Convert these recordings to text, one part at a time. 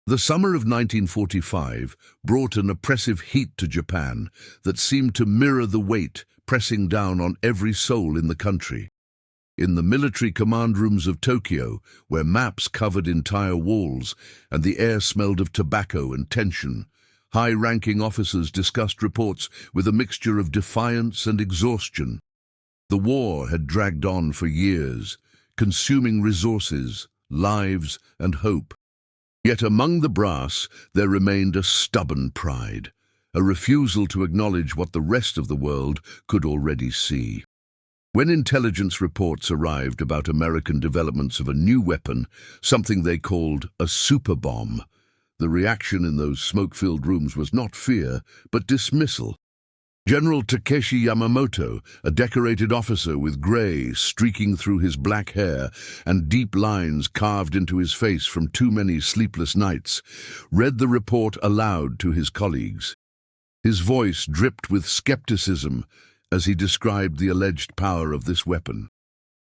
The summer of 1945 brought an oppressive heat to Japan that seemed to mirror the weight pressing down on every soul in the country. In the military command rooms of Tokyo, where maps covered entire walls and the air smelled of tobacco and tension, high-ranking officers discussed reports with a mixture of defiance and exhaustion. The war had dragged on for years, consuming resources, lives, and hope. Yet among the brass there remained a stubborn pride, a refusal to acknowledge what the rest of the world could already see. When intelligence reports arrived about American developments of a new weapon, something they called a super bomb, the reaction in those smoke-filled rooms was not fear, but dismissal. General Takeshi Yamamoto, a decorated officer with gray streaking through his black hair and deep lines carved into his face from too many sleepless nights, read the report aloud to his colleagues. His voice dripped with skepticism as he described the alleged power of this weapon.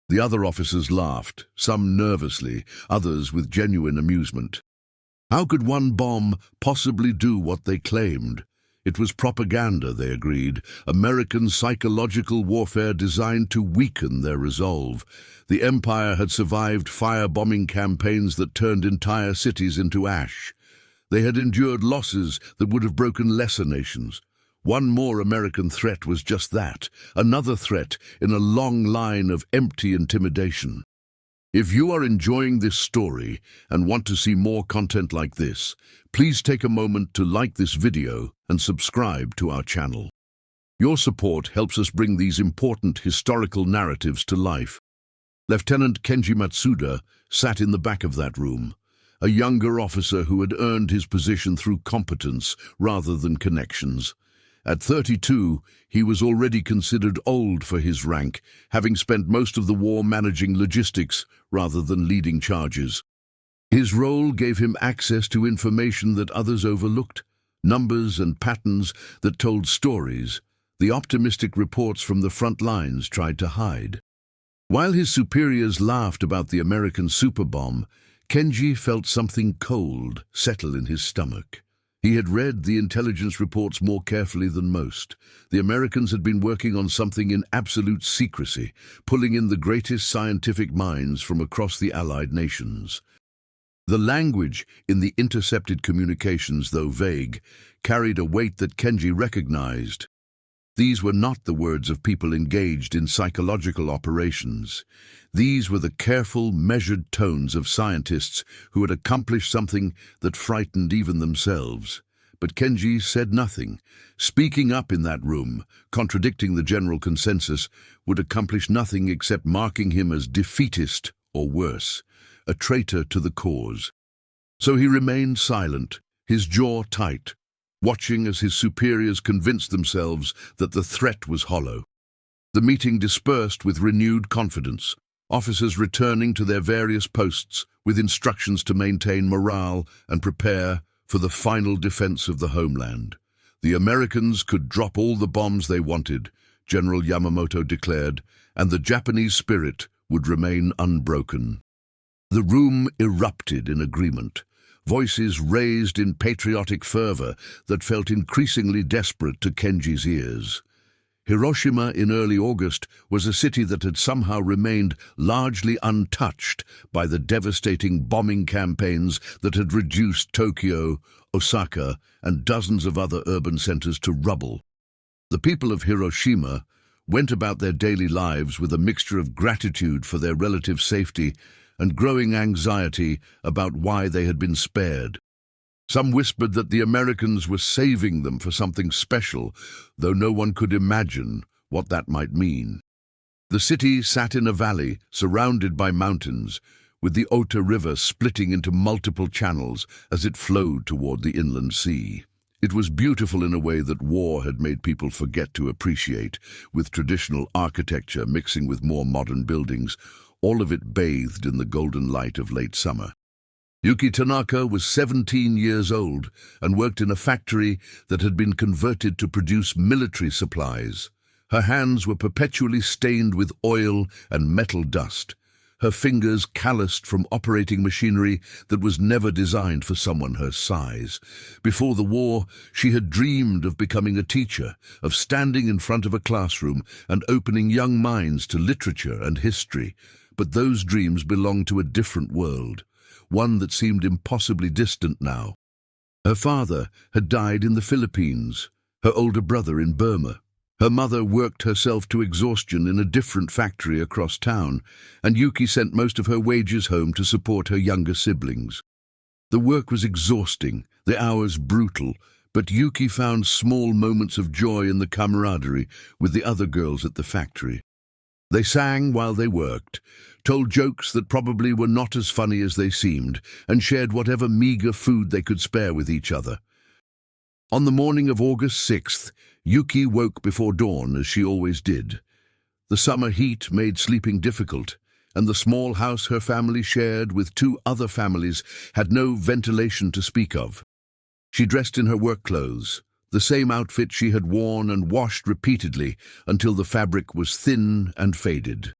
The other officers laughed, some nervously, others with genuine amusement. How could one bomb possibly do what they claimed? It was propaganda, they agreed, American psychological warfare designed to weaken their resolve. The empire had survived firebombing campaigns that turned entire cities into ash. They had endured losses that would have broken lesser nations. One more American threat was just that, another threat in a long line of empty intimidation. If you are enjoying this story and want to see more content like this, please take a moment to like this video and subscribe to our channel. Your support helps us bring these important historical narratives to life. Lieutenant Kenji Matsuda sat in the back of that room, a younger officer who had earned his position through competence rather than connections. At 32, he was already considered old for his rank, having spent most of the war managing logistics rather than leading charges. His role gave him access to information that others overlooked, numbers and patterns that told stories the optimistic reports from the front lines tried to hide. While his superiors laughed about the American superbomb, Kenji felt something cold settle in his stomach. He had read the intelligence reports more carefully than most. The Americans had been working on something in absolute secrecy, pulling in the greatest scientific minds from across the Allied nations. The language in the intercepted communications, though vague, carried a weight that Kenji recognized. These were not the words of people engaged in psychological operations. These were the careful, measured tones of scientists who had accomplished something that frightened even themselves. But Kenji said nothing. Speaking up in that room, contradicting the general consensus, would accomplish nothing except marking him as defeatist or worse, a traitor to the cause. So he remained silent, his jaw tight, watching as his superiors convinced themselves that the threat was hollow. The meeting dispersed with renewed confidence, officers returning to their various posts with instructions to maintain morale and prepare for the final defense of the homeland. The Americans could drop all the bombs they wanted, General Yamamoto declared, and the Japanese spirit would remain unbroken. The room erupted in agreement, voices raised in patriotic fervor that felt increasingly desperate to Kenji's ears. Hiroshima in early August was a city that had somehow remained largely untouched by the devastating bombing campaigns that had reduced Tokyo, Osaka, and dozens of other urban centers to rubble. The people of Hiroshima went about their daily lives with a mixture of gratitude for their relative safety and growing anxiety about why they had been spared. Some whispered that the Americans were saving them for something special, though no one could imagine what that might mean. The city sat in a valley surrounded by mountains, with the Ota River splitting into multiple channels as it flowed toward the inland sea. It was beautiful in a way that war had made people forget to appreciate, with traditional architecture mixing with more modern buildings, all of it bathed in the golden light of late summer. Yuki Tanaka was 17 years old and worked in a factory that had been converted to produce military supplies. Her hands were perpetually stained with oil and metal dust. her fingers calloused from operating machinery that was never designed for someone her size. Before the war, she had dreamed of becoming a teacher, of standing in front of a classroom and opening young minds to literature and history. But those dreams belonged to a different world, one that seemed impossibly distant now. Her father had died in the Philippines, her older brother in Burma. Her mother worked herself to exhaustion in a different factory across town, and Yuki sent most of her wages home to support her younger siblings. The work was exhausting, the hours brutal, but Yuki found small moments of joy in the camaraderie with the other girls at the factory. They sang while they worked, told jokes that probably were not as funny as they seemed, and shared whatever meager food they could spare with each other. On the morning of August 6th, Yuki woke before dawn, as she always did. The summer heat made sleeping difficult, and the small house her family shared with 2 other families had no ventilation to speak of. She dressed in her work clothes, the same outfit she had worn and washed repeatedly until the fabric was thin and faded.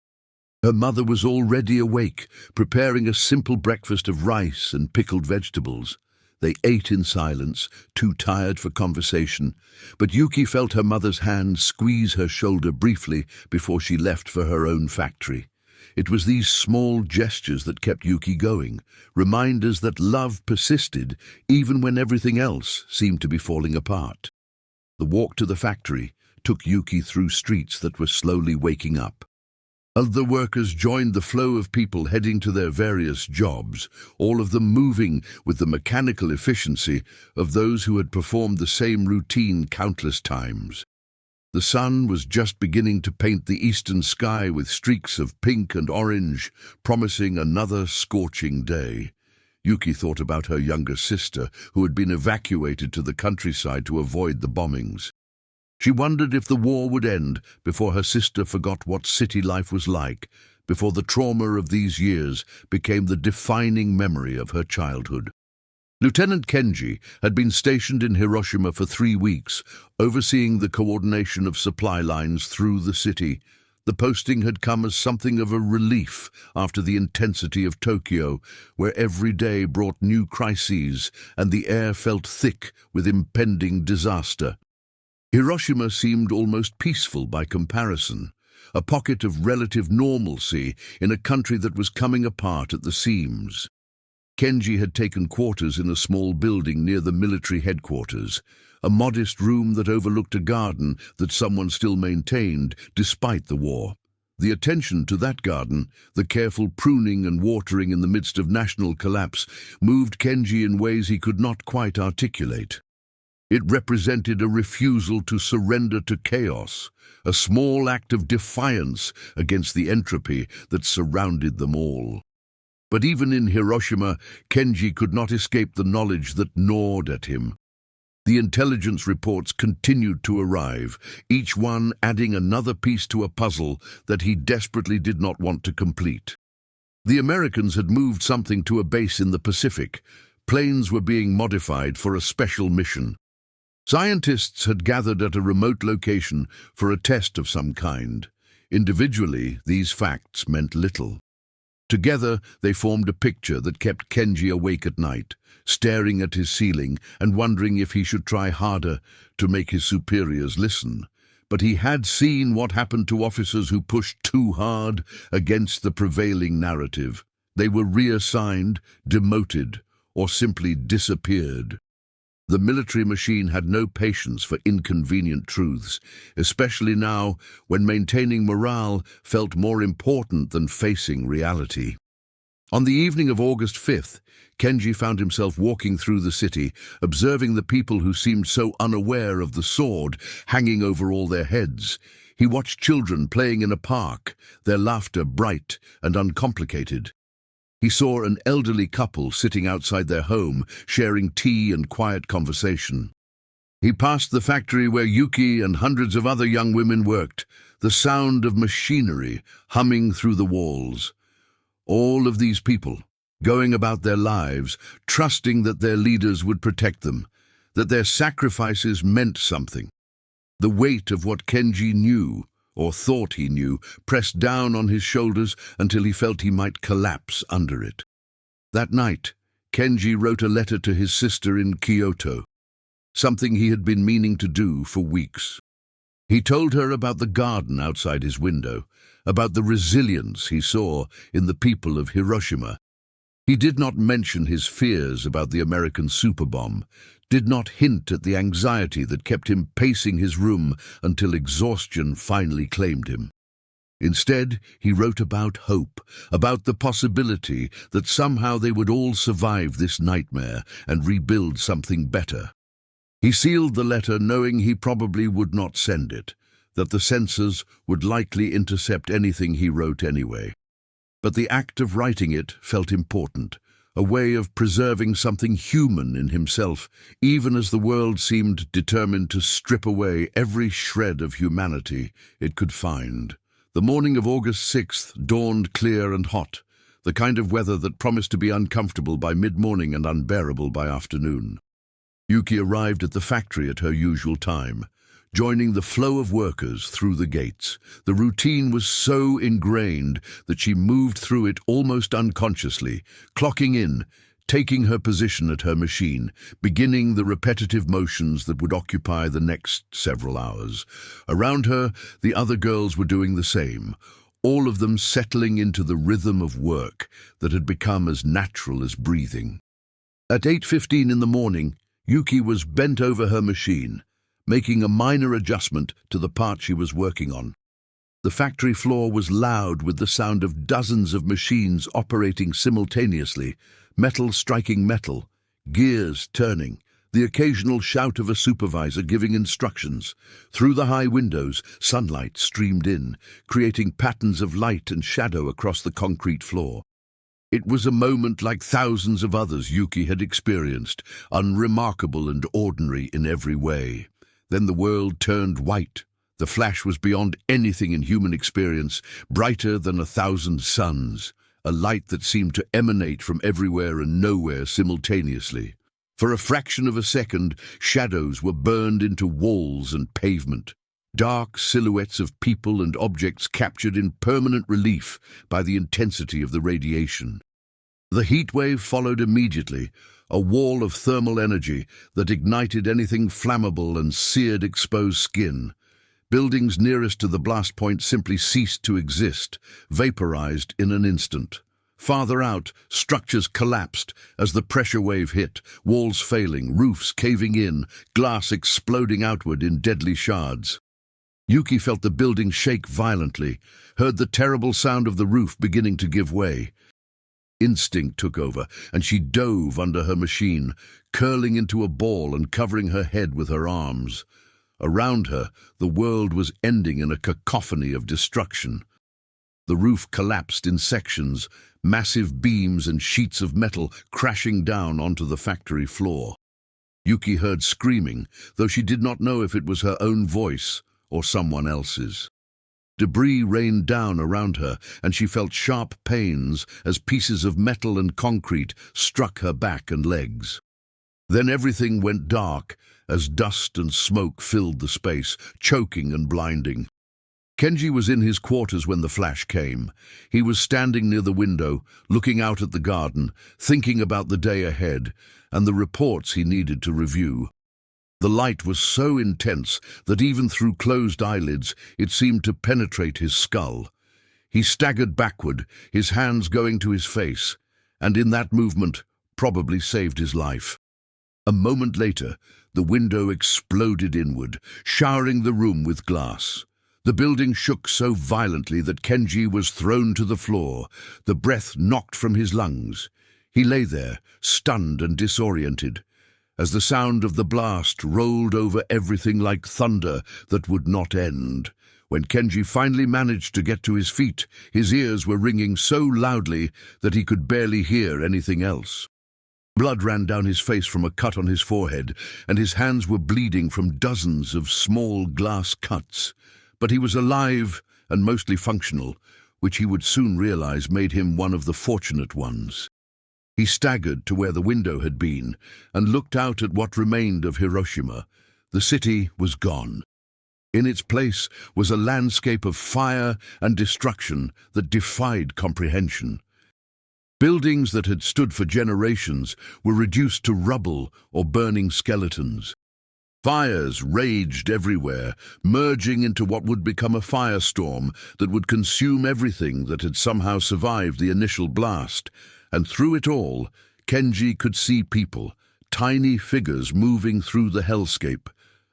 Her mother was already awake, preparing a simple breakfast of rice and pickled vegetables. They ate in silence, too tired for conversation, but Yuki felt her mother's hand squeeze her shoulder briefly before she left for her own factory. It was these small gestures that kept Yuki going, reminders that love persisted even when everything else seemed to be falling apart. The walk to the factory took Yuki through streets that were slowly waking up. Other workers joined the flow of people heading to their various jobs, all of them moving with the mechanical efficiency of those who had performed the same routine countless times. The sun was just beginning to paint the eastern sky with streaks of pink and orange, promising another scorching day. Yuki thought about her younger sister, who had been evacuated to the countryside to avoid the bombings. She wondered if the war would end before her sister forgot what city life was like, before the trauma of these years became the defining memory of her childhood. Lieutenant Kenji had been stationed in Hiroshima for 3 weeks, overseeing the coordination of supply lines through the city. The posting had come as something of a relief after the intensity of Tokyo, where every day brought new crises and the air felt thick with impending disaster. Hiroshima seemed almost peaceful by comparison, a pocket of relative normalcy in a country that was coming apart at the seams. Kenji had taken quarters in a small building near the military headquarters, a modest room that overlooked a garden that someone still maintained despite the war. The attention to that garden, the careful pruning and watering in the midst of national collapse, moved Kenji in ways he could not quite articulate. It represented a refusal to surrender to chaos, a small act of defiance against the entropy that surrounded them all. But even in Hiroshima, Kenji could not escape the knowledge that gnawed at him. The intelligence reports continued to arrive, each one adding another piece to a puzzle that he desperately did not want to complete. The Americans had moved something to a base in the Pacific. Planes were being modified for a special mission. Scientists had gathered at a remote location for a test of some kind. Individually, these facts meant little. Together, they formed a picture that kept Kenji awake at night, staring at his ceiling and wondering if he should try harder to make his superiors listen. But he had seen what happened to officers who pushed too hard against the prevailing narrative. They were reassigned, demoted, or simply disappeared. The military machine had no patience for inconvenient truths, especially now when maintaining morale felt more important than facing reality. On the evening of August 5th, Kenji found himself walking through the city, observing the people who seemed so unaware of the sword hanging over all their heads. He watched children playing in a park, their laughter bright and uncomplicated. He saw an elderly couple sitting outside their home, sharing tea and quiet conversation. He passed the factory where Yuki and hundreds of other young women worked, the sound of machinery humming through the walls. All of these people, going about their lives, trusting that their leaders would protect them, that their sacrifices meant something. The weight of what Kenji knew, or thought he knew, pressed down on his shoulders until he felt he might collapse under it. That night, Kenji wrote a letter to his sister in Kyoto, something he had been meaning to do for weeks. He told her about the garden outside his window, about the resilience he saw in the people of Hiroshima. He did not mention his fears about the American superbomb, did not hint at the anxiety that kept him pacing his room until exhaustion finally claimed him. Instead, he wrote about hope, about the possibility that somehow they would all survive this nightmare and rebuild something better. He sealed the letter knowing he probably would not send it, that the censors would likely intercept anything he wrote anyway. But the act of writing it felt important, a way of preserving something human in himself, even as the world seemed determined to strip away every shred of humanity it could find. The morning of August 6th dawned clear and hot, the kind of weather that promised to be uncomfortable by mid-morning and unbearable by afternoon. Yuki arrived at the factory at her usual time, joining the flow of workers through the gates. The routine was so ingrained that she moved through it almost unconsciously, clocking in, taking her position at her machine, beginning the repetitive motions that would occupy the next several hours. Around her, the other girls were doing the same, all of them settling into the rhythm of work that had become as natural as breathing. At 8:15 in the morning, Yuki was bent over her machine, making a minor adjustment to the part she was working on. The factory floor was loud with the sound of dozens of machines operating simultaneously, metal striking metal, gears turning, the occasional shout of a supervisor giving instructions. Through the high windows, sunlight streamed in, creating patterns of light and shadow across the concrete floor. It was a moment like thousands of others Yuki had experienced, unremarkable and ordinary in every way. Then the world turned white. The flash was beyond anything in human experience, brighter than 1,000 suns, a light that seemed to emanate from everywhere and nowhere simultaneously. For a fraction of a second, shadows were burned into walls and pavement. Dark silhouettes of people and objects captured in permanent relief by the intensity of the radiation. The heat wave followed immediately, a wall of thermal energy that ignited anything flammable and seared exposed skin. Buildings nearest to the blast point simply ceased to exist, vaporized in an instant. Farther out, structures collapsed as the pressure wave hit, walls failing, roofs caving in, glass exploding outward in deadly shards. Yuki felt the building shake violently, heard the terrible sound of the roof beginning to give way. Instinct took over, and she dove under her machine, curling into a ball and covering her head with her arms. Around her, the world was ending in a cacophony of destruction. The roof collapsed in sections, massive beams and sheets of metal crashing down onto the factory floor. Yuki heard screaming, though she did not know if it was her own voice or someone else's. Debris rained down around her, and she felt sharp pains as pieces of metal and concrete struck her back and legs. Then everything went dark as dust and smoke filled the space, choking and blinding. Kenji was in his quarters when the flash came. He was standing near the window, looking out at the garden, thinking about the day ahead and the reports he needed to review. The light was so intense that even through closed eyelids it seemed to penetrate his skull. He staggered backward, his hands going to his face, and in that movement probably saved his life. A moment later, the window exploded inward, showering the room with glass. The building shook so violently that Kenji was thrown to the floor, the breath knocked from his lungs. He lay there, stunned and disoriented, as the sound of the blast rolled over everything like thunder that would not end. When Kenji finally managed to get to his feet, his ears were ringing so loudly that he could barely hear anything else. Blood ran down his face from a cut on his forehead, and his hands were bleeding from dozens of small glass cuts. But he was alive and mostly functional, which he would soon realize made him one of the fortunate ones. He staggered to where the window had been and looked out at what remained of Hiroshima. The city was gone. In its place was a landscape of fire and destruction that defied comprehension. Buildings that had stood for generations were reduced to rubble or burning skeletons. Fires raged everywhere, merging into what would become a firestorm that would consume everything that had somehow survived the initial blast. And through it all, Kenji could see people, tiny figures moving through the hellscape,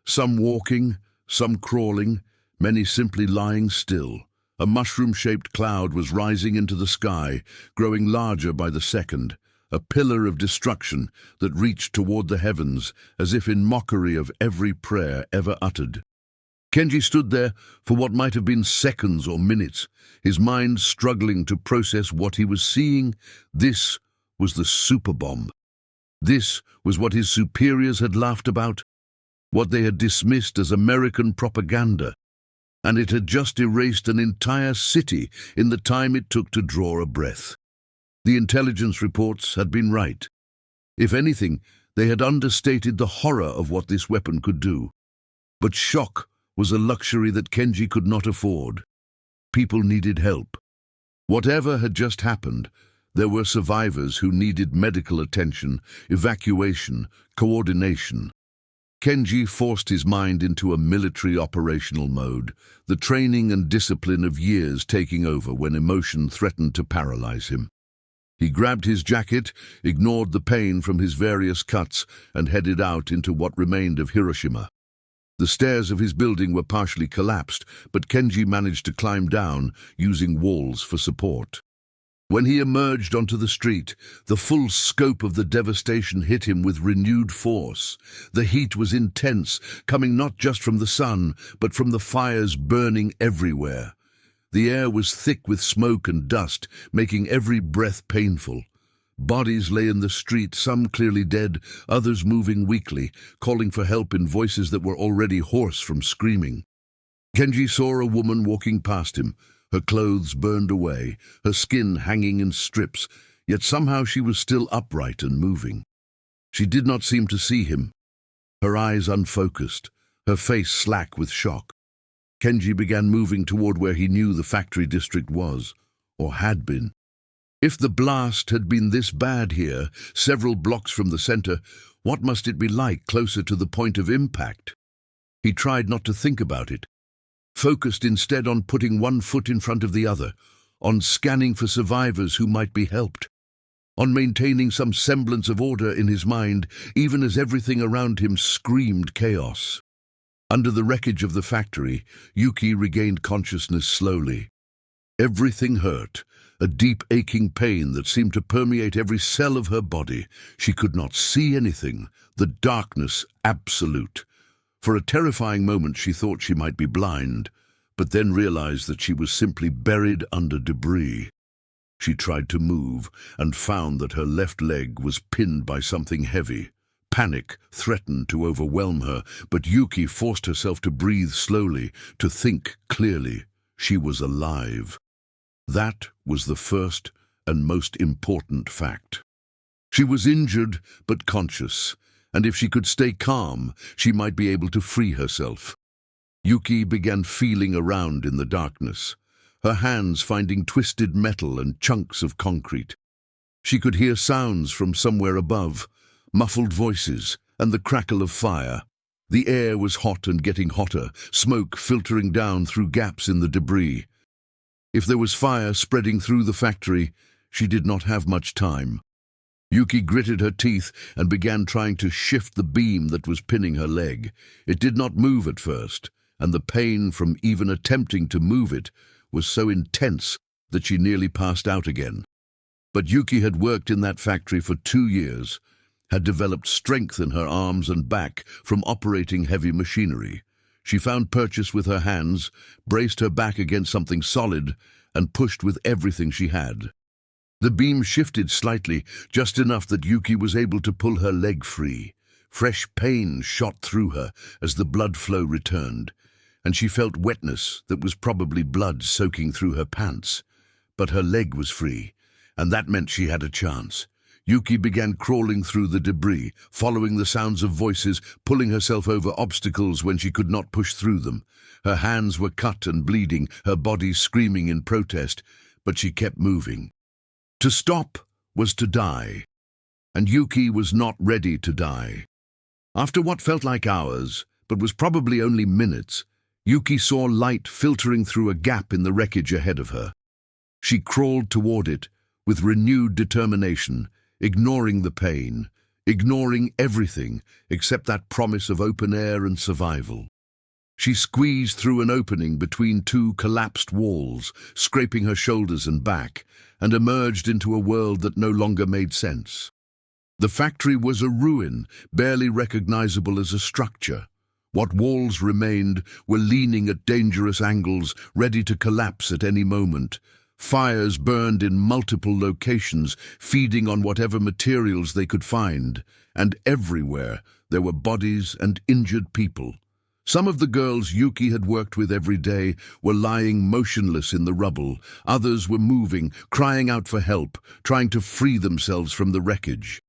some walking, some crawling, many simply lying still. A mushroom-shaped cloud was rising into the sky, growing larger by the second, a pillar of destruction that reached toward the heavens as if in mockery of every prayer ever uttered. Kenji stood there for what might have been seconds or minutes, his mind struggling to process what he was seeing. This was the superbomb. This was what his superiors had laughed about, what they had dismissed as American propaganda, and it had just erased an entire city in the time it took to draw a breath. The intelligence reports had been right. If anything, they had understated the horror of what this weapon could do. But shock was a luxury that Kenji could not afford. People needed help. Whatever had just happened, there were survivors who needed medical attention, evacuation, coordination. Kenji forced his mind into a military operational mode, the training and discipline of years taking over when emotion threatened to paralyze him. He grabbed his jacket, ignored the pain from his various cuts, and headed out into what remained of Hiroshima. The stairs of his building were partially collapsed, but Kenji managed to climb down, using walls for support. When he emerged onto the street, the full scope of the devastation hit him with renewed force. The heat was intense, coming not just from the sun, but from the fires burning everywhere. The air was thick with smoke and dust, making every breath painful. Bodies lay in the street, some clearly dead, others moving weakly, calling for help in voices that were already hoarse from screaming. Kenji saw a woman walking past him, her clothes burned away, her skin hanging in strips, yet somehow she was still upright and moving. She did not seem to see him, her eyes unfocused, her face slack with shock. Kenji began moving toward where he knew the factory district was, or had been. If the blast had been this bad here, several blocks from the center, what must it be like closer to the point of impact? He tried not to think about it, focused instead on putting one foot in front of the other, on scanning for survivors who might be helped, on maintaining some semblance of order in his mind, even as everything around him screamed chaos. Under the wreckage of the factory, Yuki regained consciousness slowly. Everything hurt, a deep aching pain that seemed to permeate every cell of her body. She could not see anything, the darkness absolute. For a terrifying moment she thought she might be blind, but then realized that she was simply buried under debris. She tried to move and found that her left leg was pinned by something heavy. Panic threatened to overwhelm her, but Yuki forced herself to breathe slowly, to think clearly. She was alive. That was the first and most important fact. She was injured but conscious, and if she could stay calm, she might be able to free herself. Yuki began feeling around in the darkness, her hands finding twisted metal and chunks of concrete. She could hear sounds from somewhere above, muffled voices, and the crackle of fire. The air was hot and getting hotter, smoke filtering down through gaps in the debris. If there was fire spreading through the factory, she did not have much time. Yuki gritted her teeth and began trying to shift the beam that was pinning her leg. It did not move at first, and the pain from even attempting to move it was so intense that she nearly passed out again. But Yuki had worked in that factory for 2 years, had developed strength in her arms and back from operating heavy machinery. She found purchase with her hands, braced her back against something solid, and pushed with everything she had. The beam shifted slightly, just enough that Yuki was able to pull her leg free. Fresh pain shot through her as the blood flow returned, and she felt wetness that was probably blood soaking through her pants. But her leg was free, and that meant she had a chance. Yuki began crawling through the debris, following the sounds of voices, pulling herself over obstacles when she could not push through them. Her hands were cut and bleeding, her body screaming in protest, but she kept moving. To stop was to die, and Yuki was not ready to die. After what felt like hours, but was probably only minutes, Yuki saw light filtering through a gap in the wreckage ahead of her. She crawled toward it with renewed determination, ignoring the pain, ignoring everything except that promise of open air and survival. She squeezed through an opening between two collapsed walls, scraping her shoulders and back, and emerged into a world that no longer made sense. The factory was a ruin, barely recognizable as a structure. What walls remained were leaning at dangerous angles, ready to collapse at any moment. Fires burned in multiple locations, feeding on whatever materials they could find, and everywhere there were bodies and injured people. Some of the girls Yuki had worked with every day were lying motionless in the rubble. Others were moving, crying out for help, trying to free themselves from the wreckage.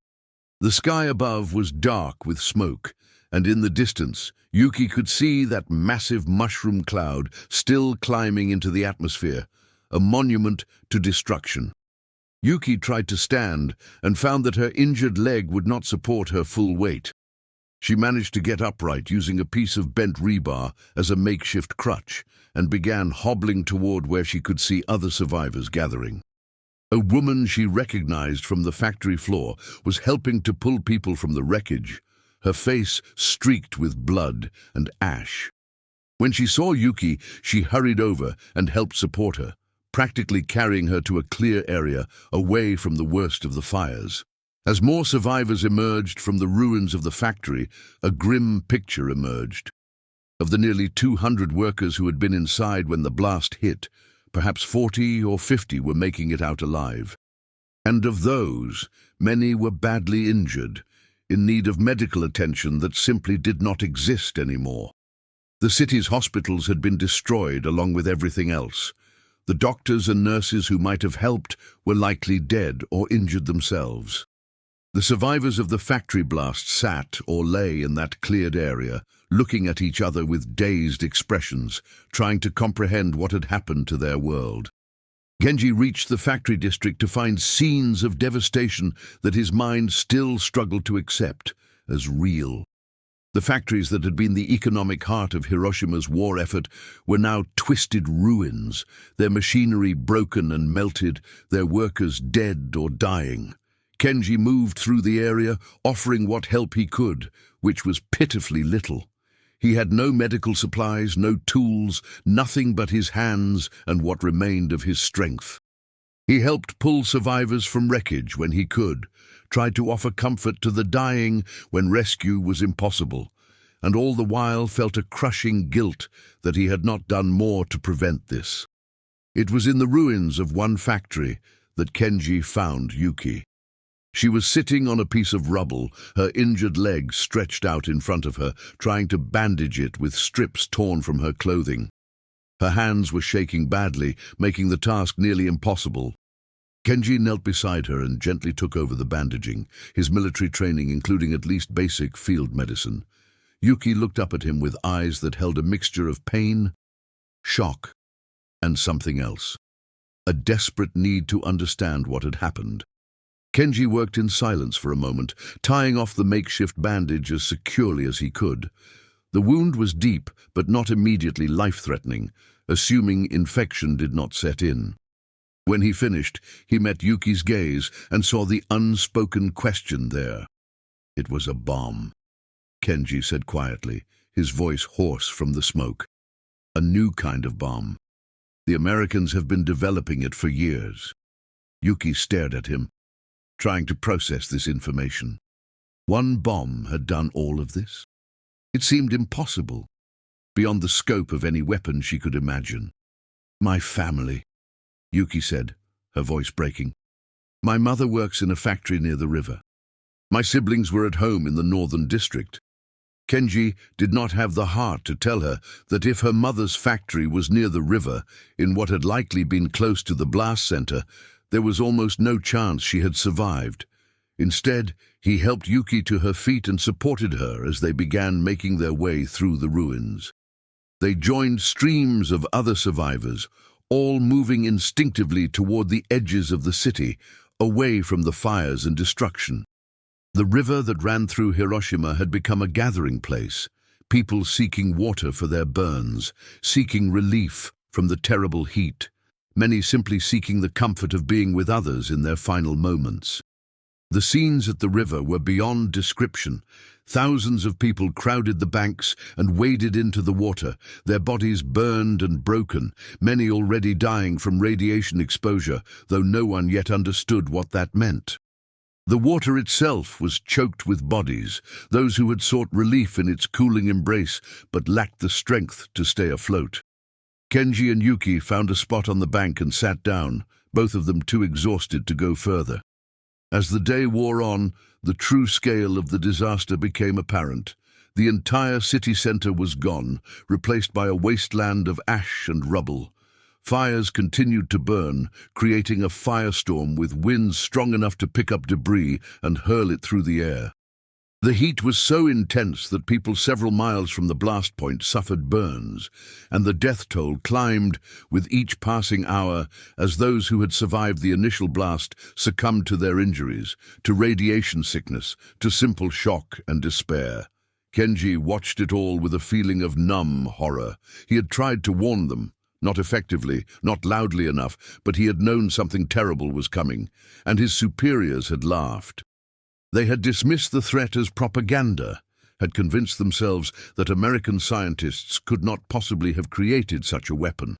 The sky above was dark with smoke, and in the distance, Yuki could see that massive mushroom cloud still climbing into the atmosphere, a monument to destruction. Yuki tried to stand and found that her injured leg would not support her full weight. She managed to get upright using a piece of bent rebar as a makeshift crutch and began hobbling toward where she could see other survivors gathering. A woman she recognized from the factory floor was helping to pull people from the wreckage, her face streaked with blood and ash. When she saw Yuki, she hurried over and helped support her, practically carrying her to a clear area away from the worst of the fires. As more survivors emerged from the ruins of the factory, a grim picture emerged. Of the nearly 200 workers who had been inside when the blast hit, perhaps 40 or 50 were making it out alive. And of those, many were badly injured, in need of medical attention that simply did not exist anymore. The city's hospitals had been destroyed along with everything else. The doctors and nurses who might have helped were likely dead or injured themselves. The survivors of the factory blast sat or lay in that cleared area, looking at each other with dazed expressions, trying to comprehend what had happened to their world. Genji reached the factory district to find scenes of devastation that his mind still struggled to accept as real. The factories that had been the economic heart of Hiroshima's war effort were now twisted ruins, their machinery broken and melted, their workers dead or dying. Kenji moved through the area, offering what help he could, which was pitifully little. He had no medical supplies, no tools, nothing but his hands and what remained of his strength. He helped pull survivors from wreckage when he could, tried to offer comfort to the dying when rescue was impossible, and all the while felt a crushing guilt that he had not done more to prevent this. It was in the ruins of one factory that Kenji found Yuki. She was sitting on a piece of rubble, her injured leg stretched out in front of her, trying to bandage it with strips torn from her clothing. Her hands were shaking badly, making the task nearly impossible. Kenji knelt beside her and gently took over the bandaging, his military training including at least basic field medicine. Yuki looked up at him with eyes that held a mixture of pain, shock, and something else. A desperate need to understand what had happened. Kenji worked in silence for a moment, tying off the makeshift bandage as securely as he could. The wound was deep, but not immediately life-threatening, assuming infection did not set in. When he finished, he met Yuki's gaze and saw the unspoken question there. "It was a bomb," Kenji said quietly, his voice hoarse from the smoke. "A new kind of bomb. The Americans have been developing it for years." Yuki stared at him, trying to process this information. One bomb had done all of this? It seemed impossible, beyond the scope of any weapon she could imagine. "My family," Yuki said, her voice breaking. "My mother works in a factory near the river. My siblings were at home in the northern district." Kenji did not have the heart to tell her that if her mother's factory was near the river, in what had likely been close to the blast center, there was almost no chance she had survived. Instead, he helped Yuki to her feet and supported her as they began making their way through the ruins. They joined streams of other survivors, all moving instinctively toward the edges of the city, away from the fires and destruction. The river that ran through Hiroshima had become a gathering place, people seeking water for their burns, seeking relief from the terrible heat, many simply seeking the comfort of being with others in their final moments. The scenes at the river were beyond description. Thousands of people crowded the banks and waded into the water, their bodies burned and broken, many already dying from radiation exposure, though no one yet understood what that meant. The water itself was choked with bodies, those who had sought relief in its cooling embrace but lacked the strength to stay afloat. Kenji and Yuki found a spot on the bank and sat down, both of them too exhausted to go further. As the day wore on, the true scale of the disaster became apparent. The entire city center was gone, replaced by a wasteland of ash and rubble. Fires continued to burn, creating a firestorm with winds strong enough to pick up debris and hurl it through the air. The heat was so intense that people several miles from the blast point suffered burns, and the death toll climbed with each passing hour as those who had survived the initial blast succumbed to their injuries, to radiation sickness, to simple shock and despair. Kenji watched it all with a feeling of numb horror. He had tried to warn them, not effectively, not loudly enough, but he had known something terrible was coming, and his superiors had laughed. They had dismissed the threat as propaganda, had convinced themselves that American scientists could not possibly have created such a weapon.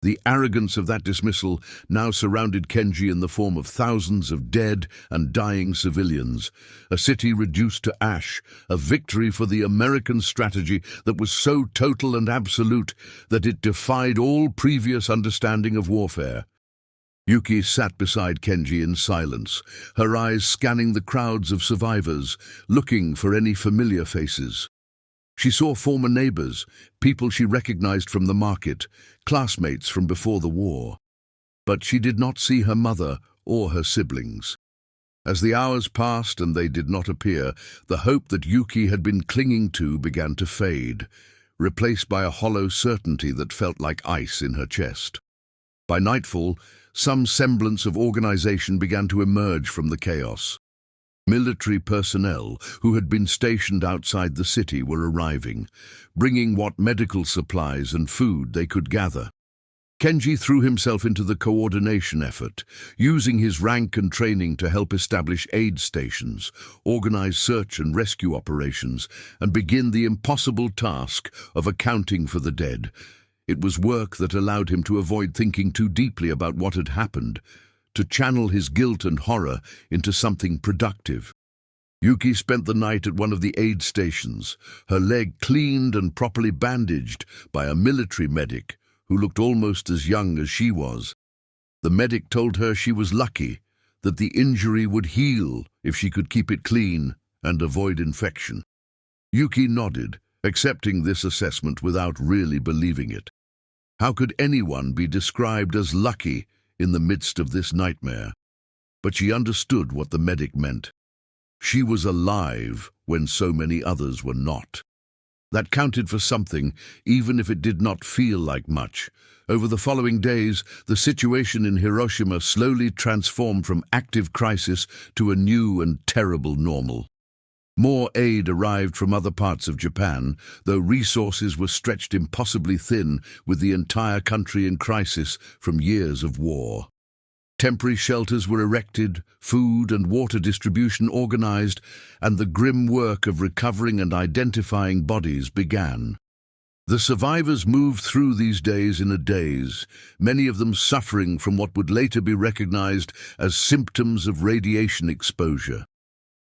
The arrogance of that dismissal now surrounded Kenji in the form of thousands of dead and dying civilians, a city reduced to ash, a victory for the American strategy that was so total and absolute that it defied all previous understanding of warfare. Yuki sat beside Kenji in silence, her eyes scanning the crowds of survivors, looking for any familiar faces. She saw former neighbors, people she recognized from the market, classmates from before the war. But she did not see her mother or her siblings. As the hours passed and they did not appear, the hope that Yuki had been clinging to began to fade, replaced by a hollow certainty that felt like ice in her chest. By nightfall, some semblance of organization began to emerge from the chaos. Military personnel who had been stationed outside the city were arriving, bringing what medical supplies and food they could gather. Kenji threw himself into the coordination effort, using his rank and training to help establish aid stations, organize search and rescue operations, and begin the impossible task of accounting for the dead. It was work that allowed him to avoid thinking too deeply about what had happened, to channel his guilt and horror into something productive. Yuki spent the night at one of the aid stations, her leg cleaned and properly bandaged by a military medic who looked almost as young as she was. The medic told her she was lucky, that the injury would heal if she could keep it clean and avoid infection. Yuki nodded, accepting this assessment without really believing it. How could anyone be described as lucky in the midst of this nightmare? But she understood what the medic meant. She was alive when so many others were not. That counted for something, even if it did not feel like much. Over the following days, the situation in Hiroshima slowly transformed from active crisis to a new and terrible normal. More aid arrived from other parts of Japan, though resources were stretched impossibly thin with the entire country in crisis from years of war. Temporary shelters were erected, food and water distribution organized, and the grim work of recovering and identifying bodies began. The survivors moved through these days in a daze, many of them suffering from what would later be recognized as symptoms of radiation exposure.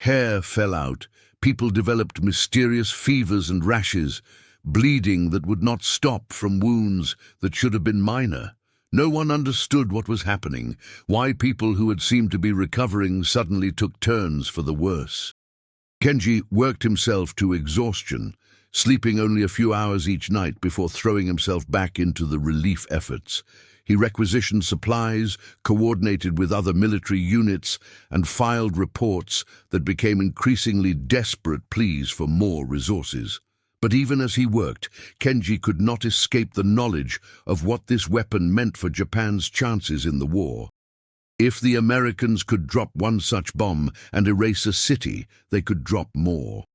Hair fell out, people developed mysterious fevers and rashes, bleeding that would not stop from wounds that should have been minor. No one understood what was happening, why people who had seemed to be recovering suddenly took turns for the worse. Kenji worked himself to exhaustion, sleeping only a few hours each night before throwing himself back into the relief efforts. He requisitioned supplies, coordinated with other military units, and filed reports that became increasingly desperate pleas for more resources. But even as he worked, Kenji could not escape the knowledge of what this weapon meant for Japan's chances in the war. If the Americans could drop one such bomb and erase a city, they could drop more.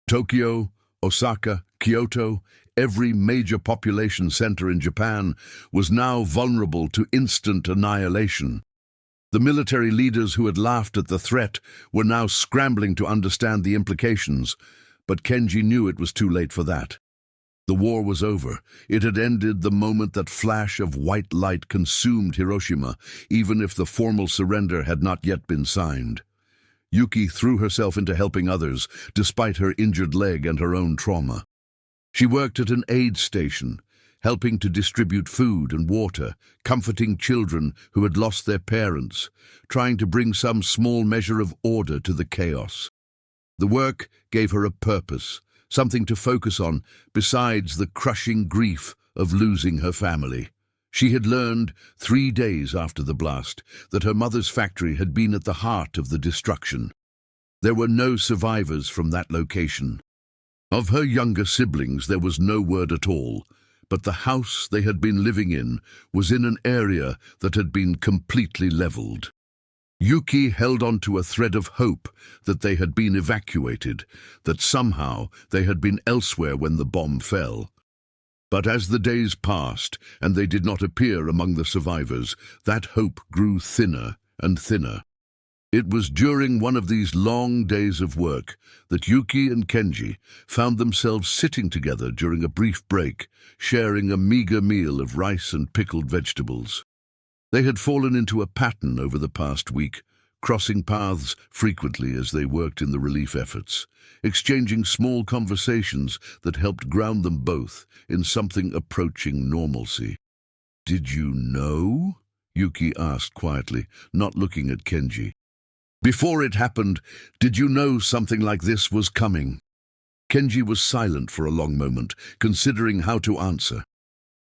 Tokyo, Osaka, Kyoto, every major population center in Japan was now vulnerable to instant annihilation. The military leaders who had laughed at the threat were now scrambling to understand the implications, but Kenji knew it was too late for that. The war was over. It had ended the moment that flash of white light consumed Hiroshima, even if the formal surrender had not yet been signed. Yuki threw herself into helping others, despite her injured leg and her own trauma. She worked at an aid station, helping to distribute food and water, comforting children who had lost their parents, trying to bring some small measure of order to the chaos. The work gave her a purpose, something to focus on besides the crushing grief of losing her family. She had learned 3 days after the blast that her mother's factory had been at the heart of the destruction. There were no survivors from that location. Of her younger siblings there was no word at all, but the house they had been living in was in an area that had been completely leveled. Yuki held on to a thread of hope that they had been evacuated, that somehow they had been elsewhere when the bomb fell. But as the days passed and they did not appear among the survivors, that hope grew thinner and thinner. It was during one of these long days of work that Yuki and Kenji found themselves sitting together during a brief break, sharing a meager meal of rice and pickled vegetables. They had fallen into a pattern over the past week, crossing paths frequently as they worked in the relief efforts, exchanging small conversations that helped ground them both in something approaching normalcy. "Did you know?" Yuki asked quietly, not looking at Kenji. "Before it happened, did you know something like this was coming?" Kenji was silent for a long moment, considering how to answer.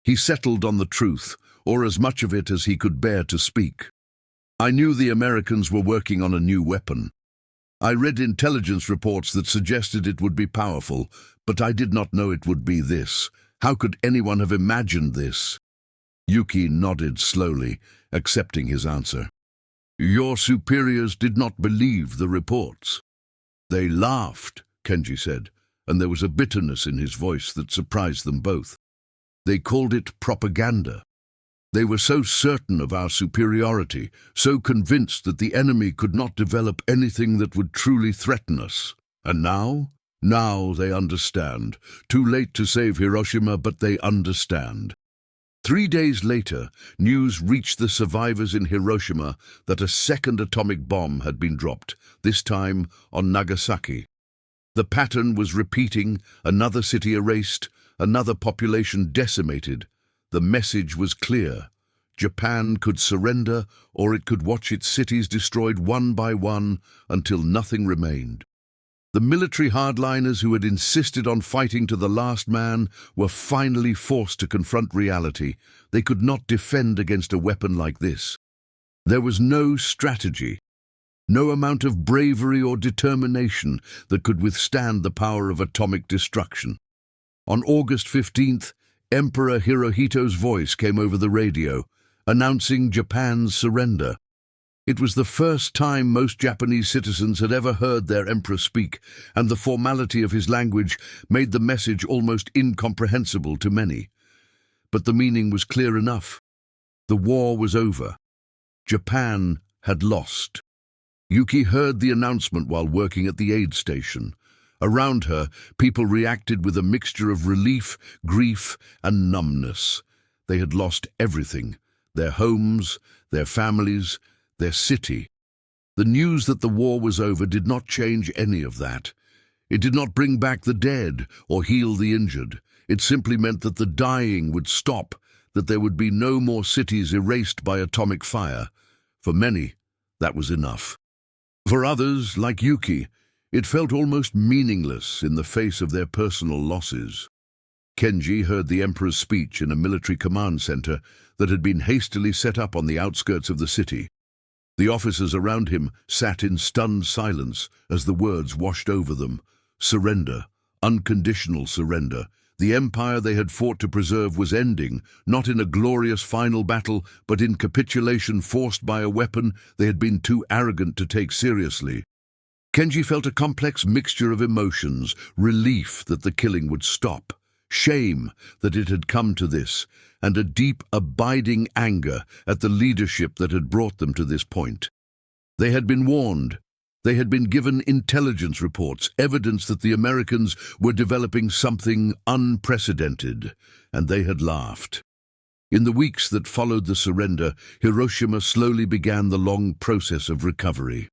He settled on the truth, or as much of it as he could bear to speak. "I knew the Americans were working on a new weapon. I read intelligence reports that suggested it would be powerful, but I did not know it would be this. How could anyone have imagined this?" Yuki nodded slowly, accepting his answer. "Your superiors did not believe the reports." "They laughed," Kenji said, and there was a bitterness in his voice that surprised them both. "They called it propaganda. They were so certain of our superiority, so convinced that the enemy could not develop anything that would truly threaten us. And now? Now they understand. Too late to save Hiroshima, but they understand." 3 days later, news reached the survivors in Hiroshima that a second atomic bomb had been dropped, this time on Nagasaki. The pattern was repeating, another city erased, another population decimated. The message was clear. Japan could surrender, or it could watch its cities destroyed one by one until nothing remained. The military hardliners who had insisted on fighting to the last man were finally forced to confront reality. They could not defend against a weapon like this. There was no strategy, no amount of bravery or determination that could withstand the power of atomic destruction. On August 15th, Emperor Hirohito's voice came over the radio, announcing Japan's surrender. It was the first time most Japanese citizens had ever heard their emperor speak, and the formality of his language made the message almost incomprehensible to many. But the meaning was clear enough. The war was over. Japan had lost. Yuki heard the announcement while working at the aid station. Around her, people reacted with a mixture of relief, grief, and numbness. They had lost everything: their homes, their families, their city. The news that the war was over did not change any of that. It did not bring back the dead or heal the injured. It simply meant that the dying would stop, that there would be no more cities erased by atomic fire. For many, that was enough. For others, like Yuki, it felt almost meaningless in the face of their personal losses. Kenji heard the emperor's speech in a military command center that had been hastily set up on the outskirts of the city. The officers around him sat in stunned silence as the words washed over them. Surrender, unconditional surrender. The empire they had fought to preserve was ending, not in a glorious final battle, but in capitulation forced by a weapon they had been too arrogant to take seriously. Kenji felt a complex mixture of emotions: relief that the killing would stop, shame that it had come to this, and a deep, abiding anger at the leadership that had brought them to this point. They had been warned. They had been given intelligence reports, evidence that the Americans were developing something unprecedented, and they had laughed. In the weeks that followed the surrender, Hiroshima slowly began the long process of recovery.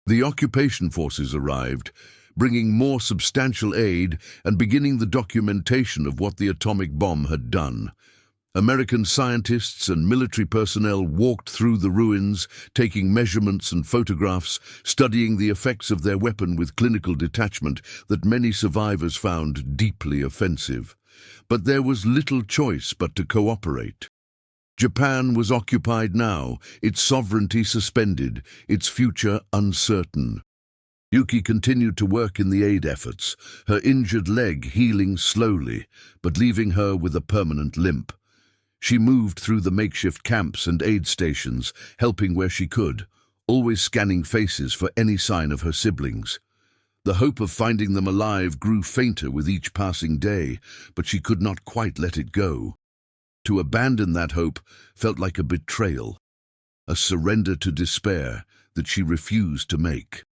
The occupation forces arrived, bringing more substantial aid and beginning the documentation of what the atomic bomb had done. American scientists and military personnel walked through the ruins, taking measurements and photographs, studying the effects of their weapon with clinical detachment that many survivors found deeply offensive. But there was little choice but to cooperate. Japan was occupied now, its sovereignty suspended, its future uncertain. Yuki continued to work in the aid efforts, her injured leg healing slowly, but leaving her with a permanent limp. She moved through the makeshift camps and aid stations, helping where she could, always scanning faces for any sign of her siblings. The hope of finding them alive grew fainter with each passing day, but she could not quite let it go. To abandon that hope felt like a betrayal, a surrender to despair that she refused to make.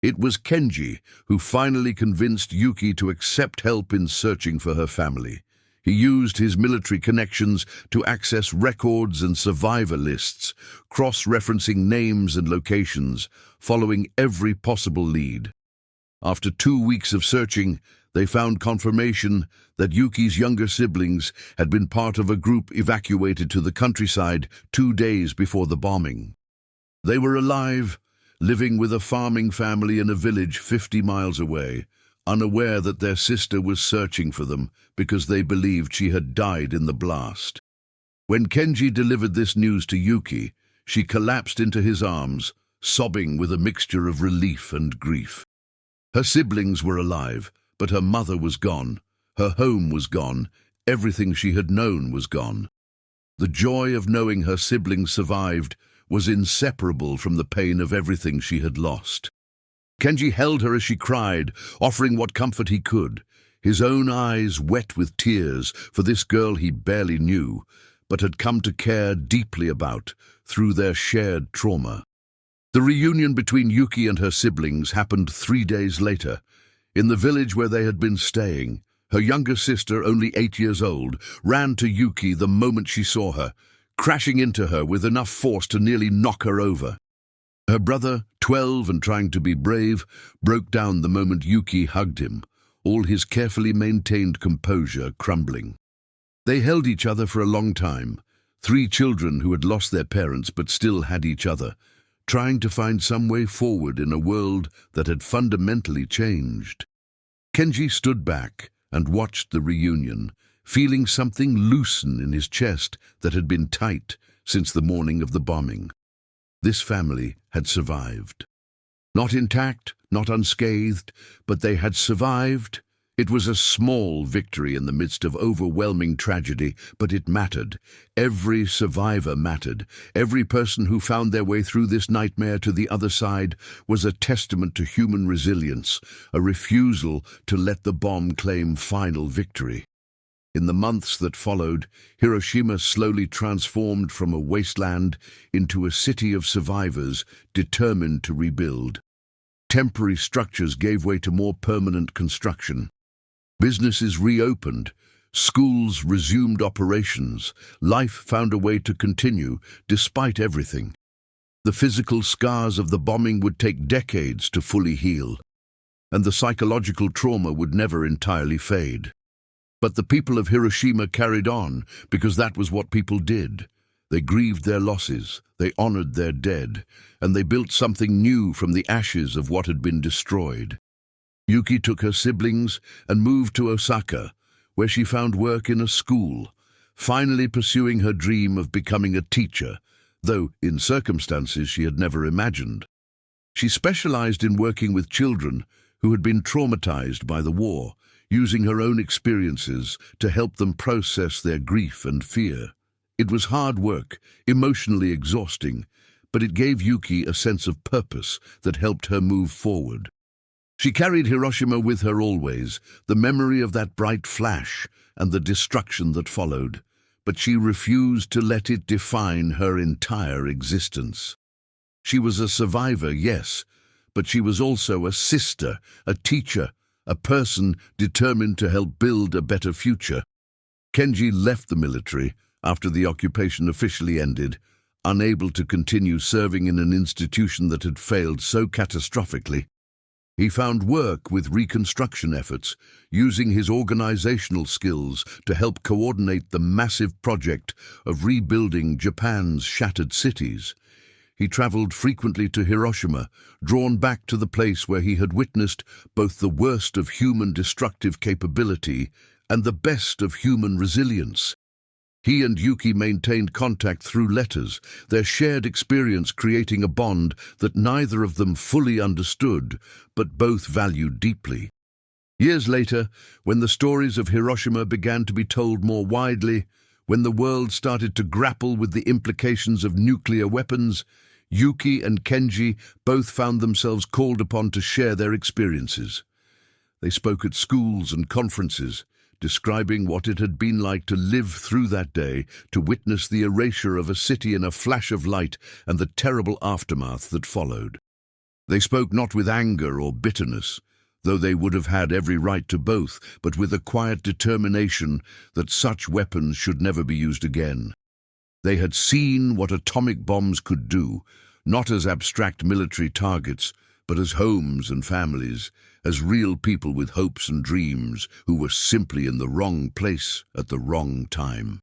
It was Kenji who finally convinced Yuki to accept help in searching for her family. He used his military connections to access records and survivor lists, cross-referencing names and locations, following every possible lead. After 2 weeks of searching, they found confirmation that Yuki's younger siblings had been part of a group evacuated to the countryside 2 days before the bombing. They were alive, living with a farming family in a village 50 miles away, unaware that their sister was searching for them because they believed she had died in the blast. When Kenji delivered this news to Yuki, she collapsed into his arms, sobbing with a mixture of relief and grief. Her siblings were alive, but her mother was gone, her home was gone, everything she had known was gone. The joy of knowing her siblings survived was inseparable from the pain of everything she had lost. Kenji held her as she cried, offering what comfort he could, his own eyes wet with tears for this girl he barely knew, but had come to care deeply about through their shared trauma. The reunion between Yuki and her siblings happened 3 days later. In the village where they had been staying, her younger sister, only 8 years old, ran to Yuki the moment she saw her, crashing into her with enough force to nearly knock her over. Her brother, 12 and trying to be brave, broke down the moment Yuki hugged him, all his carefully maintained composure crumbling. They held each other for a long time, 3 children who had lost their parents but still had each other, trying to find some way forward in a world that had fundamentally changed. Kenji stood back and watched the reunion, feeling something loosen in his chest that had been tight since the morning of the bombing. This family had survived. Not intact, not unscathed, but they had survived. It was a small victory in the midst of overwhelming tragedy, but it mattered. Every survivor mattered. Every person who found their way through this nightmare to the other side was a testament to human resilience, a refusal to let the bomb claim final victory. In the months that followed, Hiroshima slowly transformed from a wasteland into a city of survivors determined to rebuild. Temporary structures gave way to more permanent construction. Businesses reopened, schools resumed operations, life found a way to continue despite everything. The physical scars of the bombing would take decades to fully heal, and the psychological trauma would never entirely fade. But the people of Hiroshima carried on because that was what people did. They grieved their losses, they honored their dead, and they built something new from the ashes of what had been destroyed. Yuki took her siblings and moved to Osaka, where she found work in a school, finally pursuing her dream of becoming a teacher, though in circumstances she had never imagined. She specialized in working with children who had been traumatized by the war, using her own experiences to help them process their grief and fear. It was hard work, emotionally exhausting, but it gave Yuki a sense of purpose that helped her move forward. She carried Hiroshima with her always, the memory of that bright flash and the destruction that followed, but she refused to let it define her entire existence. She was a survivor, yes, but she was also a sister, a teacher, a person determined to help build a better future. Kenji left the military after the occupation officially ended, unable to continue serving in an institution that had failed so catastrophically. He found work with reconstruction efforts, using his organizational skills to help coordinate the massive project of rebuilding Japan's shattered cities. He traveled frequently to Hiroshima, drawn back to the place where he had witnessed both the worst of human destructive capability and the best of human resilience. He and Yuki maintained contact through letters, their shared experience creating a bond that neither of them fully understood, but both valued deeply. Years later, when the stories of Hiroshima began to be told more widely, when the world started to grapple with the implications of nuclear weapons, Yuki and Kenji both found themselves called upon to share their experiences. They spoke at schools and conferences, describing what it had been like to live through that day, to witness the erasure of a city in a flash of light and the terrible aftermath that followed. They spoke not with anger or bitterness, though they would have had every right to both, but with a quiet determination that such weapons should never be used again. They had seen what atomic bombs could do, not as abstract military targets, but as homes and families, as real people with hopes and dreams who were simply in the wrong place at the wrong time.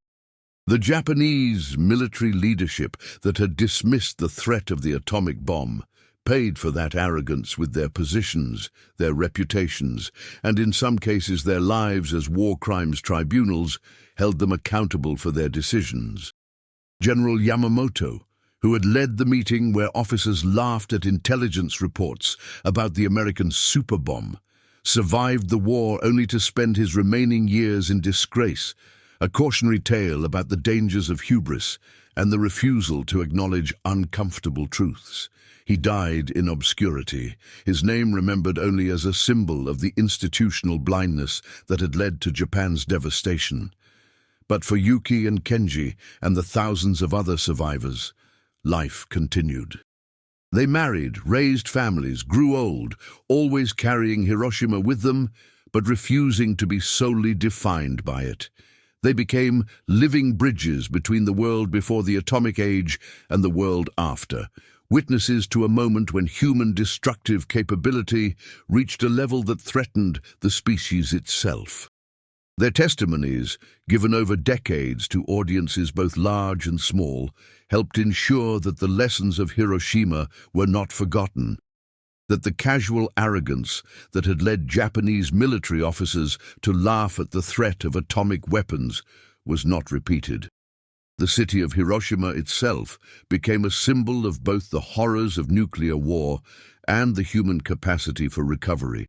The Japanese military leadership that had dismissed the threat of the atomic bomb paid for that arrogance with their positions, their reputations, and in some cases their lives as war crimes tribunals held them accountable for their decisions. General Yamamoto, who had led the meeting where officers laughed at intelligence reports about the American superbomb, survived the war only to spend his remaining years in disgrace, a cautionary tale about the dangers of hubris and the refusal to acknowledge uncomfortable truths. He died in obscurity, his name remembered only as a symbol of the institutional blindness that had led to Japan's devastation. But for Yuki and Kenji and the thousands of other survivors, life continued. They married, raised families, grew old, always carrying Hiroshima with them, but refusing to be solely defined by it. They became living bridges between the world before the atomic age and the world after, witnesses to a moment when human destructive capability reached a level that threatened the species itself. Their testimonies, given over decades to audiences both large and small, helped ensure that the lessons of Hiroshima were not forgotten, that the casual arrogance that had led Japanese military officers to laugh at the threat of atomic weapons was not repeated. The city of Hiroshima itself became a symbol of both the horrors of nuclear war and the human capacity for recovery.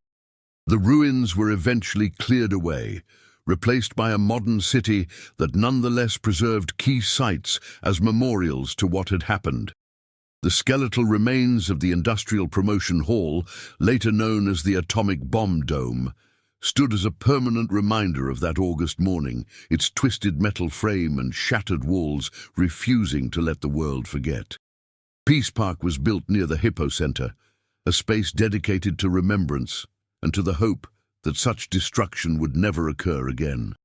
The ruins were eventually cleared away, replaced by a modern city that nonetheless preserved key sites as memorials to what had happened. The skeletal remains of the Industrial Promotion Hall, later known as the Atomic Bomb Dome, stood as a permanent reminder of that August morning, its twisted metal frame and shattered walls refusing to let the world forget. Peace Park was built near the Hippo Center, a space dedicated to remembrance and to the hope that such destruction would never occur again.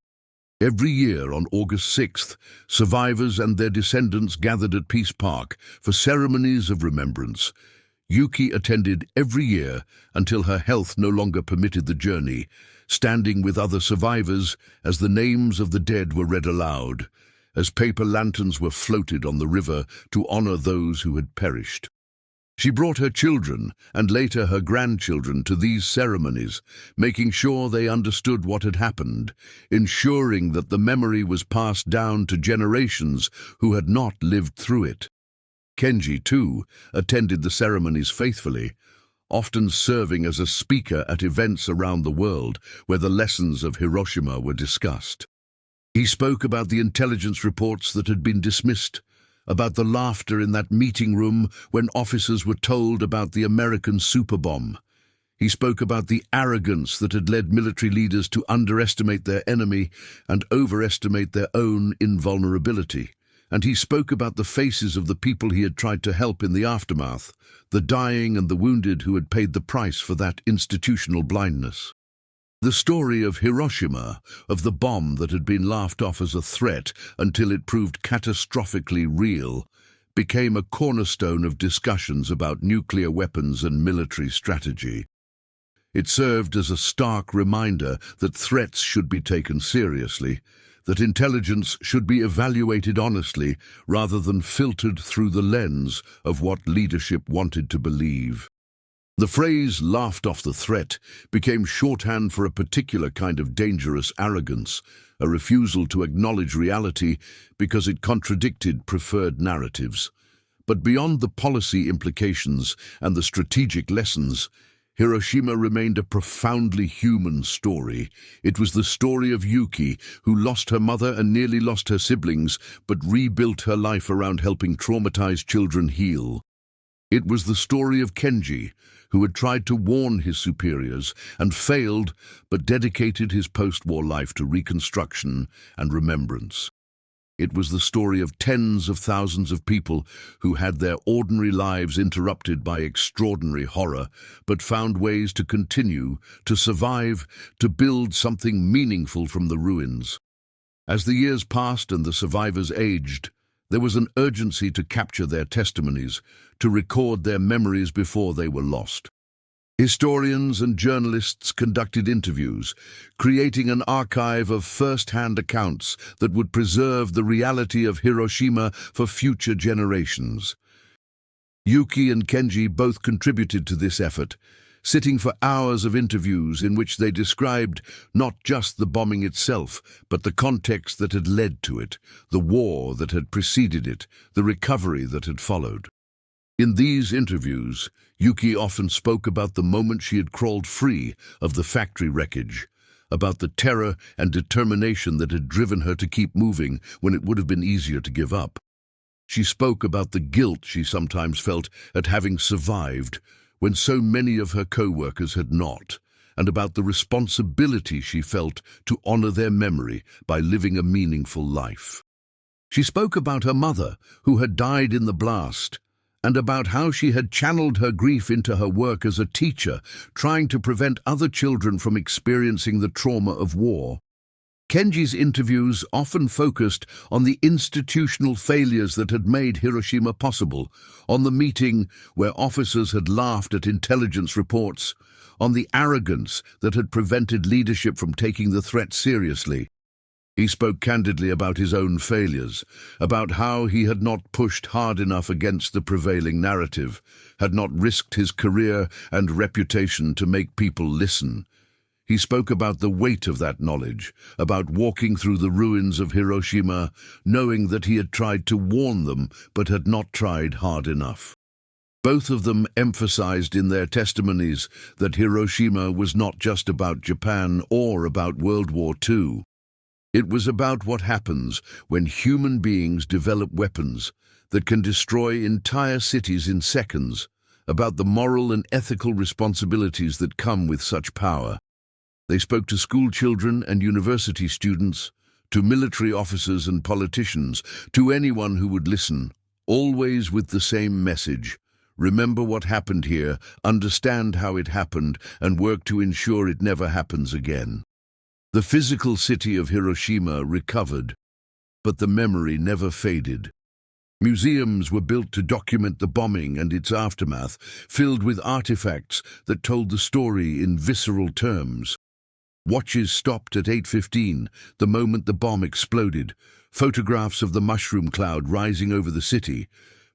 Every year on August 6th, survivors and their descendants gathered at Peace Park for ceremonies of remembrance. Yuki attended every year until her health no longer permitted the journey, standing with other survivors as the names of the dead were read aloud, as paper lanterns were floated on the river to honor those who had perished. She brought her children and later her grandchildren to these ceremonies, making sure they understood what had happened, ensuring that the memory was passed down to generations who had not lived through it. Kenji, too, attended the ceremonies faithfully, often serving as a speaker at events around the world where the lessons of Hiroshima were discussed. He spoke about the intelligence reports that had been dismissed, about the laughter in that meeting room when officers were told about the American superbomb. He spoke about the arrogance that had led military leaders to underestimate their enemy and overestimate their own invulnerability. And he spoke about the faces of the people he had tried to help in the aftermath, the dying and the wounded who had paid the price for that institutional blindness. The story of Hiroshima, of the bomb that had been laughed off as a threat until it proved catastrophically real, became a cornerstone of discussions about nuclear weapons and military strategy. It served as a stark reminder that threats should be taken seriously, that intelligence should be evaluated honestly rather than filtered through the lens of what leadership wanted to believe. The phrase "laughed off the threat" became shorthand for a particular kind of dangerous arrogance, a refusal to acknowledge reality because it contradicted preferred narratives. But beyond the policy implications and the strategic lessons, Hiroshima remained a profoundly human story. It was the story of Yuki, who lost her mother and nearly lost her siblings, but rebuilt her life around helping traumatized children heal. It was the story of Kenji, who had tried to warn his superiors and failed, but dedicated his post-war life to reconstruction and remembrance. It was the story of tens of thousands of people who had their ordinary lives interrupted by extraordinary horror, but found ways to continue, to survive, to build something meaningful from the ruins. As the years passed and the survivors aged, there was an urgency to capture their testimonies, to record their memories before they were lost. Historians and journalists conducted interviews, creating an archive of first-hand accounts that would preserve the reality of Hiroshima for future generations. Yuki and Kenji both contributed to this effort, sitting for hours of interviews in which they described not just the bombing itself, but the context that had led to it, the war that had preceded it, the recovery that had followed. In these interviews, Yuki often spoke about the moment she had crawled free of the factory wreckage, about the terror and determination that had driven her to keep moving when it would have been easier to give up. She spoke about the guilt she sometimes felt at having survived when so many of her co-workers had not, and about the responsibility she felt to honor their memory by living a meaningful life. She spoke about her mother, who had died in the blast, and about how she had channeled her grief into her work as a teacher, trying to prevent other children from experiencing the trauma of war. Kenji's interviews often focused on the institutional failures that had made Hiroshima possible, on the meeting where officers had laughed at intelligence reports, on the arrogance that had prevented leadership from taking the threat seriously. He spoke candidly about his own failures, about how he had not pushed hard enough against the prevailing narrative, had not risked his career and reputation to make people listen. He spoke about the weight of that knowledge, about walking through the ruins of Hiroshima, knowing that he had tried to warn them but had not tried hard enough. Both of them emphasized in their testimonies that Hiroshima was not just about Japan or about World War II. It was about what happens when human beings develop weapons that can destroy entire cities in seconds, about the moral and ethical responsibilities that come with such power. They spoke to school children and university students, to military officers and politicians, to anyone who would listen, always with the same message: remember what happened here, understand how it happened, and work to ensure it never happens again. The physical city of Hiroshima recovered, but the memory never faded. Museums were built to document the bombing and its aftermath, filled with artifacts that told the story in visceral terms. Watches stopped at 8:15, the moment the bomb exploded, photographs of the mushroom cloud rising over the city,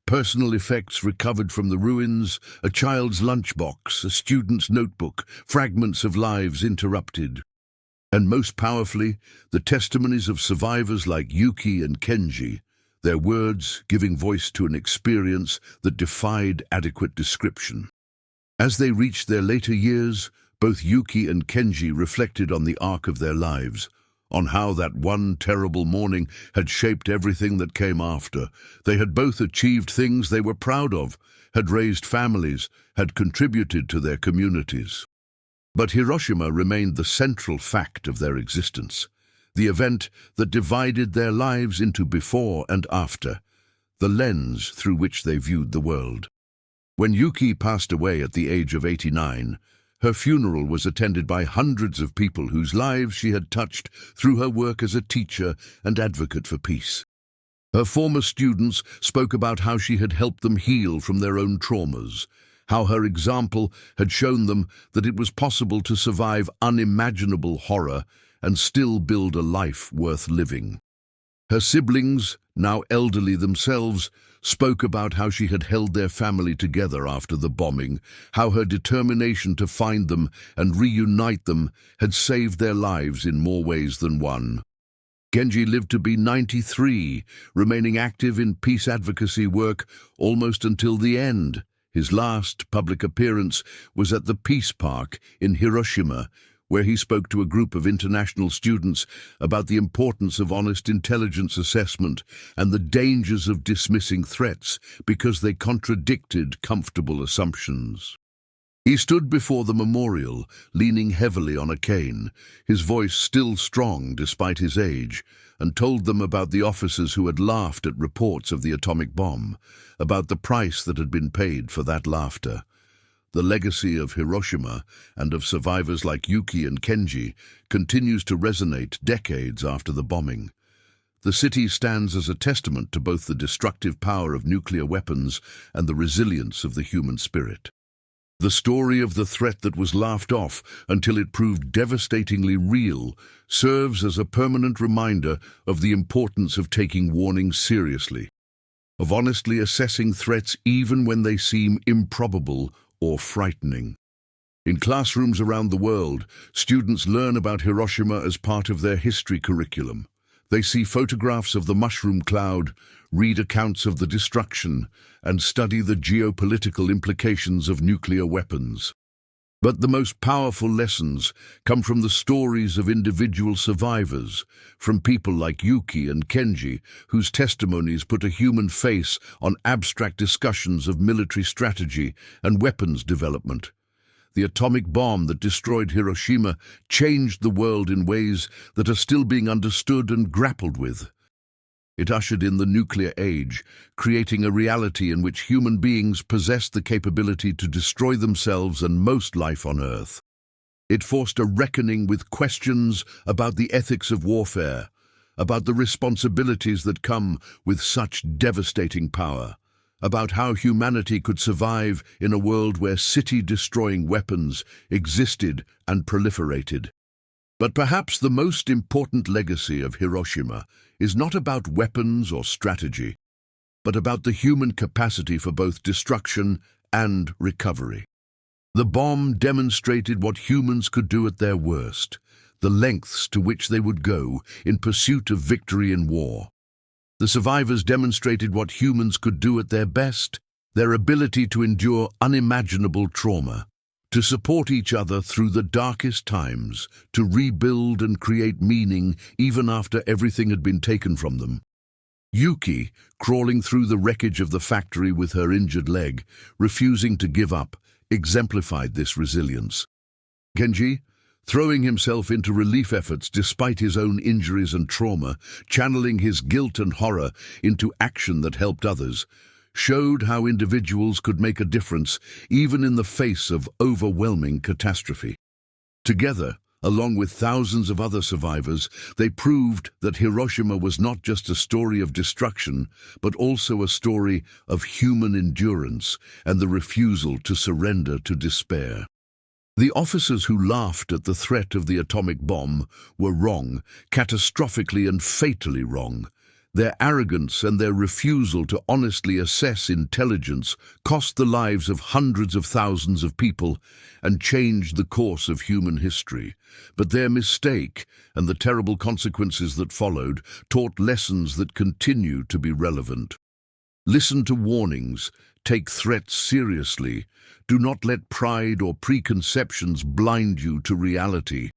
personal effects recovered from the ruins, a child's lunchbox, a student's notebook, fragments of lives interrupted. And most powerfully, the testimonies of survivors like Yuki and Kenji, their words giving voice to an experience that defied adequate description. As they reached their later years, both Yuki and Kenji reflected on the arc of their lives, on how that one terrible morning had shaped everything that came after. They had both achieved things they were proud of, had raised families, had contributed to their communities. But Hiroshima remained the central fact of their existence, the event that divided their lives into before and after, the lens through which they viewed the world. When Yuki passed away at the age of 89, her funeral was attended by hundreds of people whose lives she had touched through her work as a teacher and advocate for peace. Her former students spoke about how she had helped them heal from their own traumas, how her example had shown them that it was possible to survive unimaginable horror and still build a life worth living. Her siblings, now elderly themselves, spoke about how she had held their family together after the bombing, how her determination to find them and reunite them had saved their lives in more ways than one. Genji lived to be 93, remaining active in peace advocacy work almost until the end. His last public appearance was at the Peace Park in Hiroshima, where he spoke to a group of international students about the importance of honest intelligence assessment and the dangers of dismissing threats because they contradicted comfortable assumptions. He stood before the memorial, leaning heavily on a cane, his voice still strong despite his age, and told them about the officers who had laughed at reports of the atomic bomb, about the price that had been paid for that laughter. The legacy of Hiroshima and of survivors like Yuki and Kenji continues to resonate decades after the bombing. The city stands as a testament to both the destructive power of nuclear weapons and the resilience of the human spirit. The story of the threat that was laughed off until it proved devastatingly real serves as a permanent reminder of the importance of taking warnings seriously, of honestly assessing threats even when they seem improbable or frightening. In classrooms around the world, students learn about Hiroshima as part of their history curriculum. They see photographs of the mushroom cloud, read accounts of the destruction, and study the geopolitical implications of nuclear weapons. But the most powerful lessons come from the stories of individual survivors, from people like Yuki and Kenji, whose testimonies put a human face on abstract discussions of military strategy and weapons development. The atomic bomb that destroyed Hiroshima changed the world in ways that are still being understood and grappled with. It ushered in the nuclear age, creating a reality in which human beings possessed the capability to destroy themselves and most life on Earth. It forced a reckoning with questions about the ethics of warfare, about the responsibilities that come with such devastating power, about how humanity could survive in a world where city-destroying weapons existed and proliferated. But perhaps the most important legacy of Hiroshima is not about weapons or strategy, but about the human capacity for both destruction and recovery. The bomb demonstrated what humans could do at their worst, the lengths to which they would go in pursuit of victory in war. The survivors demonstrated what humans could do at their best, their ability to endure unimaginable trauma, to support each other through the darkest times, to rebuild and create meaning even after everything had been taken from them. Yuki, crawling through the wreckage of the factory with her injured leg, refusing to give up, exemplified this resilience. Kenji, throwing himself into relief efforts despite his own injuries and trauma, channeling his guilt and horror into action that helped others, showed how individuals could make a difference even in the face of overwhelming catastrophe. Together, along with thousands of other survivors, they proved that Hiroshima was not just a story of destruction, but also a story of human endurance and the refusal to surrender to despair. The officers who laughed at the threat of the atomic bomb were wrong, catastrophically and fatally wrong. Their arrogance and their refusal to honestly assess intelligence cost the lives of hundreds of thousands of people and changed the course of human history. But their mistake and the terrible consequences that followed taught lessons that continue to be relevant. Listen to warnings, take threats seriously. Do not let pride or preconceptions blind you to reality.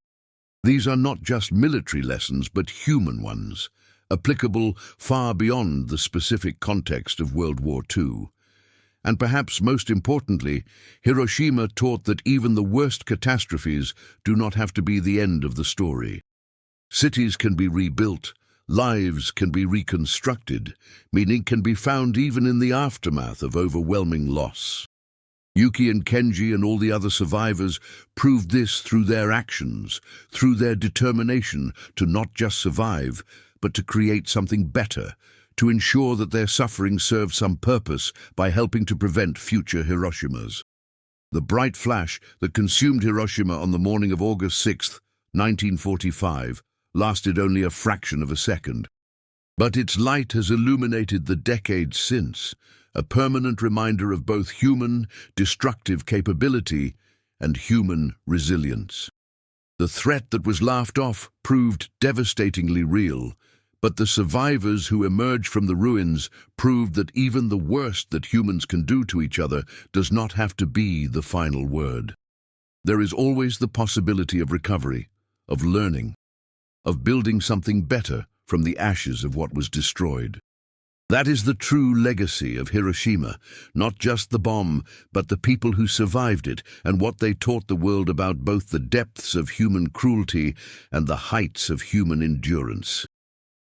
These are not just military lessons, but human ones, applicable far beyond the specific context of World War II. And perhaps most importantly, Hiroshima taught that even the worst catastrophes do not have to be the end of the story. Cities can be rebuilt, lives can be reconstructed, meaning can be found even in the aftermath of overwhelming loss. Yuki and Kenji and all the other survivors proved this through their actions, through their determination to not just survive, but to create something better, to ensure that their suffering served some purpose by helping to prevent future Hiroshimas. The bright flash that consumed Hiroshima on the morning of August 6, 1945, lasted only a fraction of a second. But its light has illuminated the decades since, a permanent reminder of both human, destructive capability and human resilience. The threat that was laughed off proved devastatingly real, but the survivors who emerged from the ruins proved that even the worst that humans can do to each other does not have to be the final word. There is always the possibility of recovery, of learning, of building something better from the ashes of what was destroyed. That is the true legacy of Hiroshima, not just the bomb, but the people who survived it and what they taught the world about both the depths of human cruelty and the heights of human endurance.